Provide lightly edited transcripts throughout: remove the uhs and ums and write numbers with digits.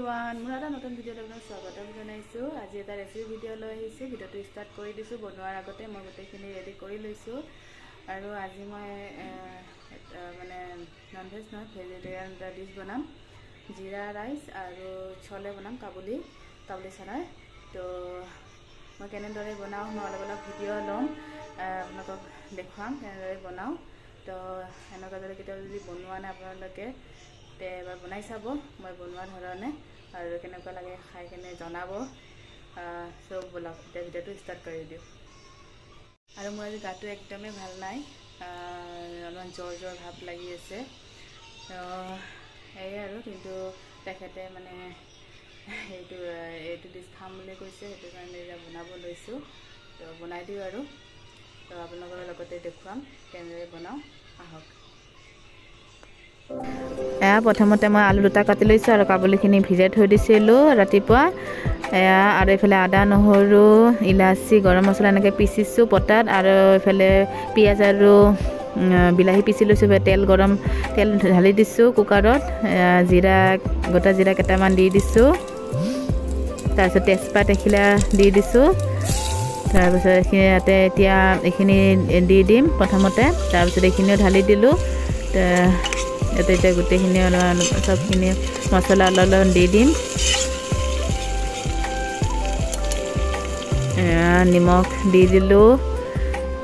everyone, মোৰ এটা নতুন ভিডিঅ'ত আপোনাক স্বাগতম জনাইছো। আজি এটা ৰেচিপি ভিডিঅ' লৈ আহিছো। ভিডিঅ'টো ষ্টাৰ্ট কৰি দিছো। বনোৱাৰ আগতে মই গোটেইখিনি ৰেডি কৰি লৈছো। আৰু আজি মই মানে নন ভেজ নহয় ভেজিটেৰিয়ান এটা ডিছ বনাম। জিৰা ৰাইচ আৰু ছলে বনাম কাবুলি চানাৰ। তো মই কেনেদৰে বনাওঁ মই অলপ অলপ ভিডিঅ' ল'ম আপোনালোকক দেখুৱাম কেনেদৰে বনাওঁ। তো এনেকুৱা দৰে কেতিয়াবা যদি বনোৱা নাই আপোনালোকে তে এবাৰ বনাই চাব মই বনোৱা ধৰণে আৰু কেনেকুৱা লাগে খাই কেনে জনাব। সব বলক এতিয়া ভিডিঅ'টো ষ্টাৰ্ট কৰি দিওঁ। আৰু মোৰ আজি গাটো একদমেই ভাল নাই, অলপমান জ্বৰ ভাৱ লাগি আছে। তো সেয়ে আৰু কিন্তু তেখেতে মানে এইটো ডিছ খাম বুলি কৈছে, সেইটো কাৰণে এতিয়া বনাব লৈছোঁ। তো বনাই দিওঁ আৰু তো আপোনালোকৰ লগতে দেখুৱাম কেনেদৰে বনাওঁ। আহক। প্ৰথমতে মই আলু দুটা কাটি লৈছোঁ আৰু কাবুলিখিনি ভিজাই থৈ দিছিলোঁ ৰাতিপুৱা। আৰু এইফালে আদা নহৰু ইলাচি গৰম মছলা এনেকৈ পিচিছোঁ পটাত। আৰু এইফালে পিঁয়াজ আৰু বিলাহী পিচি লৈছোঁ। তেল ঢালি দিছোঁ কুকাৰত। গোটা জিৰা কেইটামান দি দিছোঁ। তাৰপিছত তেজপাত এখিলা দি দিছোঁ। তাৰপিছত এইখিনি দি দিম প্ৰথমতে। তাৰপিছত এইখিনিও ঢালি দিলোঁ। এতিয়া গোটেইখিনি অলপমান চবখিনি মছলা অলপ দি দিম। নিমখ দি দিলোঁ।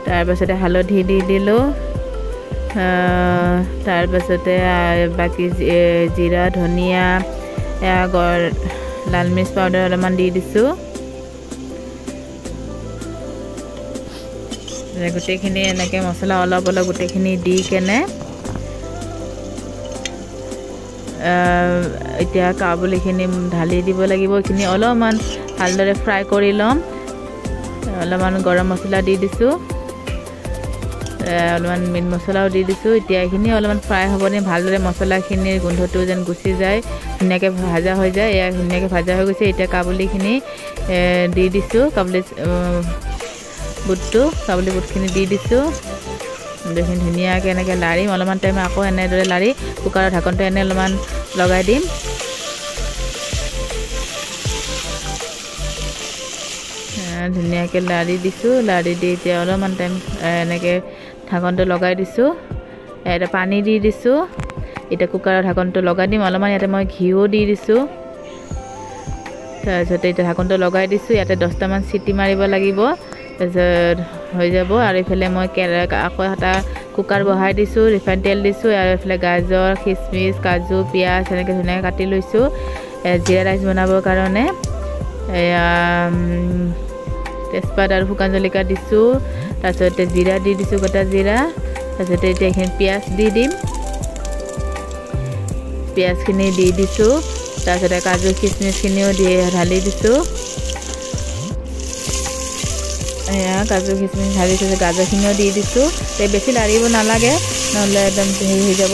তাৰপাছতে হালধি দি দিলোঁ। তাৰপাছতে বাকী জিৰা ধনিয়া লাল মিৰ্চ পাউডাৰ অলপমান দি দিছোঁ। গোটেইখিনি এনেকৈ মছলা অলপ গোটেইখিনি দি কেনে এতিয়া কাবুলিখিনি ঢালি দিব লাগিব। এইখিনি অলপমান ভালদৰে ফ্ৰাই কৰি ল'ম। অলপমান গৰম মছলা দি দিছোঁ, অলপমান মিট মছলাও দি দিছোঁ। এতিয়া এইখিনি অলপমান ফ্ৰাই হ'ব নে ভালদৰে মছলাখিনিৰ গোন্ধটো যেন গুচি যায়, ধুনীয়াকৈ ভাজা হৈ যায়। এয়া ধুনীয়াকৈ ভাজা হৈ গৈছে। এতিয়া কাবুলিখিনি দি দিছোঁ। কাবুলি বুটখিনি দি দিছোঁ। এইখিনি ধুনীয়াকৈ এনেকৈ লাৰিম অলপমান টাইম। আকৌ এনেদৰে লাৰি কুকাৰৰ ঢাকনটো এনে অলপমান লগাই দিম। ধুনীয়াকৈ লাৰি দিছোঁ। লাৰি দি এতিয়া অলপমান টাইম এনেকৈ ঢাকনটো লগাই দিছোঁ। এতিয়া পানী দি দিছোঁ। এতিয়া কুকাৰৰ ঢাকনটো লগাই দিম। অলপমান ইয়াতে মই ঘিউ দি দিছোঁ। তাৰপিছতে এতিয়া ঢাকনটো লগাই দিছোঁ। ইয়াতে 10টামান চিটি মাৰিব লাগিব, তাৰপিছত হৈ যাব। আৰু এইফালে মই আকৌ এটা কুকাৰ বহাই দিছোঁ। ৰিফাইন তেল দিছোঁ। আৰু এইফালে গাজৰ খিচমিচ কাজু পিঁয়াজ এনেকৈ ধুনীয়াকৈ কাটি লৈছোঁ জিৰা ৰাইচ বনাবৰ কাৰণে। তেজপাত আৰু শুকান জলকীয়া দিছোঁ। তাৰপিছতে জিৰা দি দিছোঁ, গোটা জিৰা। তাৰপিছতে এতিয়া এইখিনি পিঁয়াজ দি দিম। পিঁয়াজখিনি দি দিছোঁ। তাৰপিছতে কাজু খিচমিচখিনিও ঢালি দিছোঁ। কাজু খিচমিচ ঢালি দিছোঁ। গাজৰখিনিও দি দিছোঁ। বেছি লাৰিব নালাগে, নহ'লে একদম হেৰি হৈ যাব।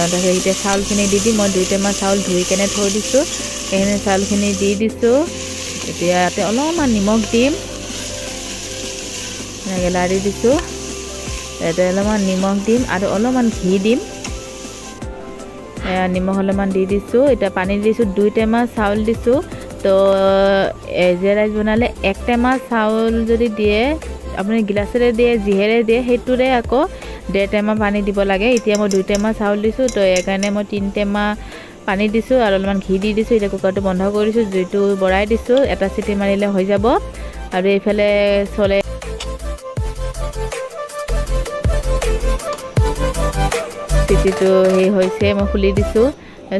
তাৰপিছত এতিয়া চাউলখিনি দি দিম। মই 2 টেমা চাউল ধুই কেনে থৈ দিছোঁ। এইখিনি চাউলখিনি দি দিছোঁ। এতিয়া ইয়াতে অলপমান নিমখ দিম। এনেকৈ লাৰি দিছোঁ। ইয়াতে অলপমান নিমখ দিম আৰু অলপমান ঘি দিম। নিমখ অলপমান দি দিছোঁ। এতিয়া পানী দিছোঁ। 2 টেমা চাউল দিছোঁ। তো জিৰা ৰাইচ বনালে 1 টেমা চাউল যদি দিয়ে, আপুনি গিলাচেৰে দিয়ে যিহেৰে দিয়ে সেইটোৰে আকৌ 1.5 টেমা পানী দিব লাগে। এতিয়া মই 2 টেমা চাউল দিছোঁ, তো সেইকাৰণে মই 3 টেমা পানী দিছোঁ আৰু অলপমান ঘি দি দিছোঁ। এতিয়া কুকাৰটো বন্ধ কৰি দিছোঁ। জুইটো বঢ়াই দিছোঁ। এটা চিটি মাৰিলে হৈ যাব। আৰু এইফালে চলে চিটিটো সেই হৈছে, মই খুলি দিছোঁ।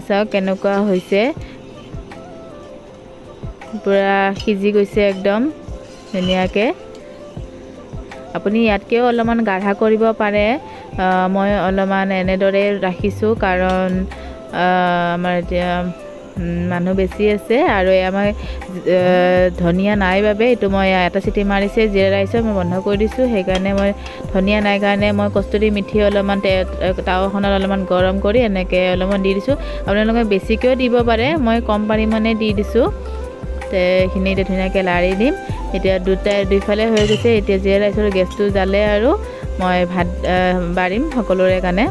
চাওক কেনেকুৱা হৈছে, পূৰা সিজি গৈছে একদম ধুনীয়াকৈ। আপুনি ইয়াতকৈও অলপমান গাঢ়া কৰিব পাৰে। মই অলপমান এনেদৰে ৰাখিছোঁ কাৰণ আমাৰ এতিয়া মানুহ বেছি আছে আৰু আমাৰ ধনিয়া নাই বাবে এইটো মই এটা চিটি মাৰিছে জিৰা ৰাইচৰ মই বন্ধ কৰি দিছোঁ। সেইকাৰণে মই ধনিয়া নাই কাৰণে মই কষ্টুৰি মেথি অলপমান টাৱাখনত অলপমান গৰম কৰি এনেকৈ অলপমান দি দিছোঁ। আপোনালোকে বেছিকৈও দিব পাৰে, মই কম পৰিমাণে দি দিছোঁ। এইখিনি এতিয়া ধুনীয়াকৈ লাৰি দিম। এতিয়া দুইফালে হৈ গৈছে। এতিয়া জিৰা ৰাইচৰ গেছটো জ্বালে আৰু মই ভাত বাঢ়িম সকলোৰে কাৰণে।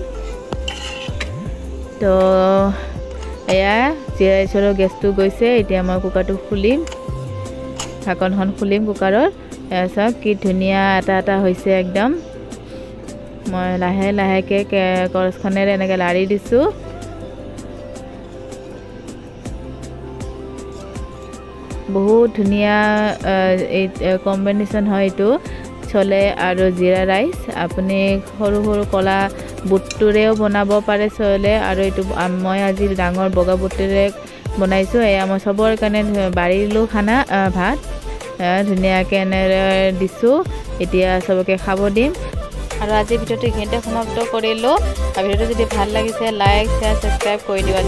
তো এয়া জিৰা ৰাইচৰো গেছটো গৈছে এতিয়া মই কুকাৰটো খুলিম ঢাকনখন খুলিম কুকাৰৰ চাওক কি ধুনীয়া এটা হৈছে একদম মই লাহে লাহেকৈ কৰচখনেৰে এনেকৈ লাৰি দিছোঁ বহুত ধুনীয়া এই কম্বিনেশ্যন হয় এইটো চলে আৰু জিৰা ৰাইচ আপুনি সৰু সৰু কলা বুটটোৰেও বনাব পাৰে চলে আৰু এইটো মই আজি ডাঙৰ বগা বুটেৰে বনাইছোঁ এয়া মই চবৰ কাৰণে বাঢ়িলোঁ খানা ভাত ধুনীয়াকৈ এনেৰে দিছোঁ এতিয়া চবকে খাব দিম আৰু আজি ভিডিঅ'টো এইখিনিতে সমাপ্ত কৰিলোঁ আৰু ভিডিঅ'টো যদি ভাল লাগিছে লাইক শ্বেয়াৰ ছাবস্ক্ৰাইব কৰি দিবা